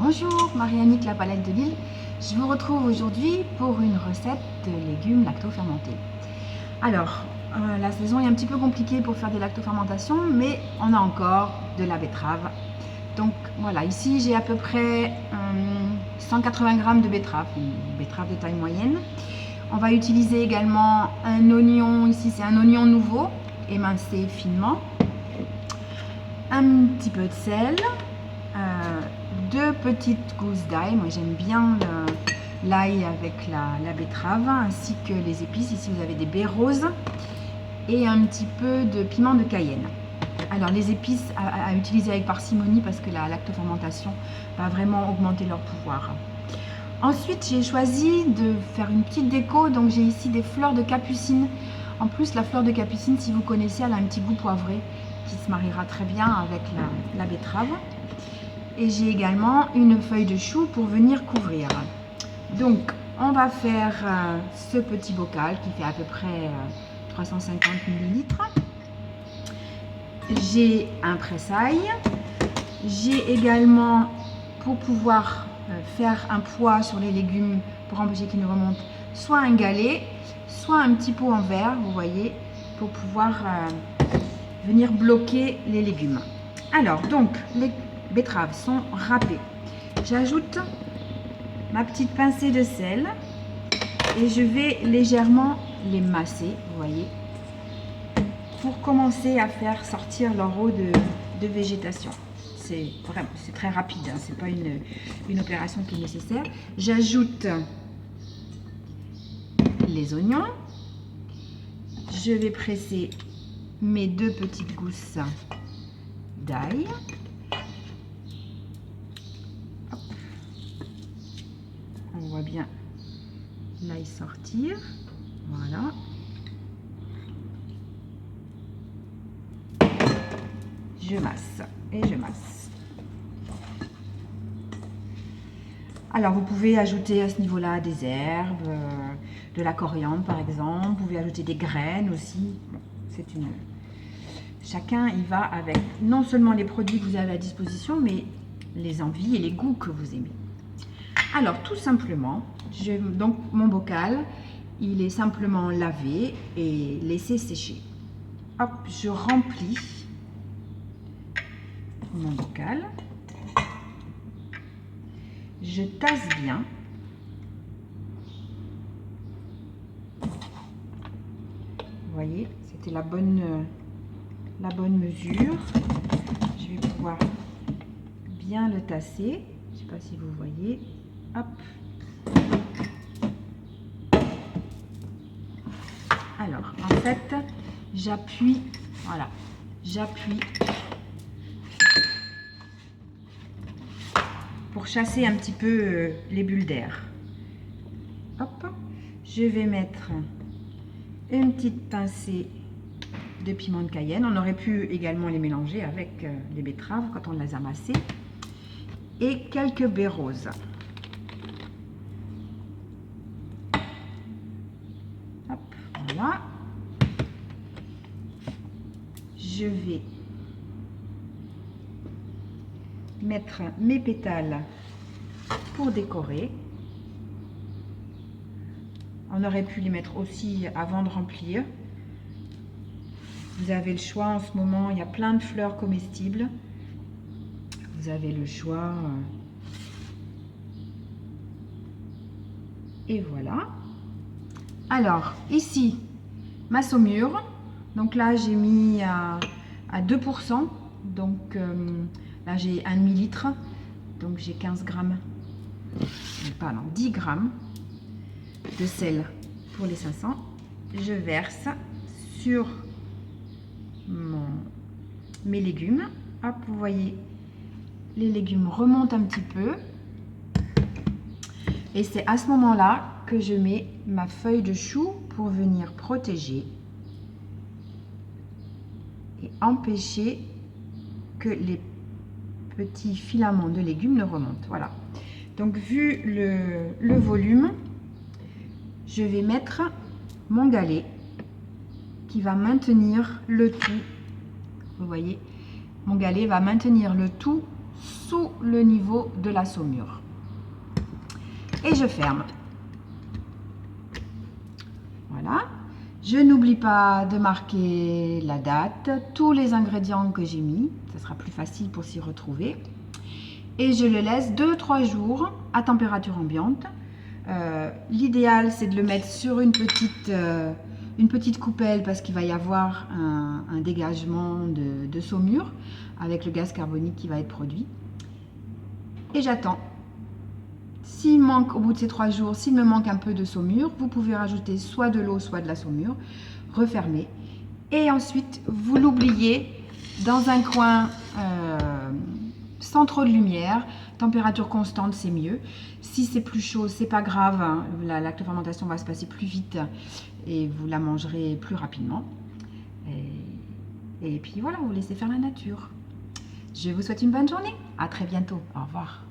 Bonjour, Marie-Annick, la palette de Lille. Je vous retrouve aujourd'hui pour une recette de légumes lacto-fermentés. Alors, la saison est un petit peu compliquée pour faire des lacto-fermentations, mais on a encore de la betterave. Donc voilà, ici j'ai à peu près 180 g de betterave, une betterave de taille moyenne. On va utiliser également un oignon, ici c'est un oignon nouveau, émincé finement. Un petit peu de sel. 2 petites gousses d'ail, moi j'aime bien l'ail avec la betterave, ainsi que les épices. Ici vous avez des baies roses et un petit peu de piment de Cayenne. Alors les épices à utiliser avec parcimonie parce que la lactofermentation va vraiment augmenter leur pouvoir. Ensuite j'ai choisi de faire une petite déco, donc j'ai ici des fleurs de capucine. En plus la fleur de capucine, si vous connaissez, elle a un petit goût poivré qui se mariera très bien avec la betterave. Et j'ai également une feuille de chou pour venir couvrir. Donc on va faire ce petit bocal qui fait à peu près 350 ml. J'ai un pressail. J'ai également, pour pouvoir faire un poids sur les légumes pour empêcher qu'ils ne remontent, soit un galet, soit un petit pot en verre, vous voyez, pour pouvoir venir bloquer les légumes. Alors donc les betteraves sont râpées. J'ajoute ma petite pincée de sel et je vais légèrement les masser, vous voyez, pour commencer à faire sortir leur eau de végétation. C'est très rapide, hein, c'est pas une opération qui est nécessaire. J'ajoute les oignons. Je vais presser mes 2 petites gousses d'ail. On voit bien l'ail sortir. Voilà. Je masse et je masse. Alors vous pouvez ajouter à ce niveau-là des herbes, de la coriandre par exemple. Vous pouvez ajouter des graines aussi. Bon, c'est une... Chacun y va avec non seulement les produits que vous avez à disposition, mais les envies et les goûts que vous aimez. Alors tout simplement, donc mon bocal, il est simplement lavé et laissé sécher. Hop, je remplis mon bocal. Je tasse bien. Vous voyez, c'était la bonne mesure. Je vais pouvoir bien le tasser. Je ne sais pas si vous voyez. Hop. Alors, en fait, j'appuie, voilà, j'appuie pour chasser un petit peu les bulles d'air. Hop, je vais mettre une petite pincée de piment de Cayenne. On aurait pu également les mélanger avec les betteraves quand on les a amassées. Et quelques baies roses. Hop, voilà. Je vais mettre mes pétales pour décorer. On aurait pu les mettre aussi avant de remplir. Vous avez le choix en ce moment, il y a plein de fleurs comestibles. Vous avez le choix. Et voilà. Alors, ici, ma saumure. Donc là, j'ai mis à 2%. Donc là, j'ai 1 demi-litre. Donc j'ai 15 grammes. Pardon, 10 grammes de sel pour les 500. Je verse sur mes légumes. Hop, vous voyez, les légumes remontent un petit peu. Et c'est à ce moment-là que je mets ma feuille de chou pour venir protéger et empêcher que les petits filaments de légumes ne remontent. Voilà. Donc, vu le volume, je vais mettre mon galet qui va maintenir le tout. Vous voyez, mon galet va maintenir le tout sous le niveau de la saumure. Et je ferme. Voilà. Je n'oublie pas de marquer la date, tous les ingrédients que j'ai mis. Ça sera plus facile pour s'y retrouver. Et je le laisse 2-3 jours à température ambiante. L'idéal, c'est de le mettre sur une petite coupelle parce qu'il va y avoir un dégagement de saumure avec le gaz carbonique qui va être produit. Et j'attends. S'il manque, au bout de ces 3 jours, s'il me manque un peu de saumure, vous pouvez rajouter soit de l'eau, soit de la saumure, refermer. Et ensuite, vous l'oubliez dans un coin sans trop de lumière, température constante, c'est mieux. Si c'est plus chaud, c'est pas grave, hein, la lactofermentation va se passer plus vite et vous la mangerez plus rapidement. Et puis voilà, vous laissez faire la nature. Je vous souhaite une bonne journée. À très bientôt. Au revoir.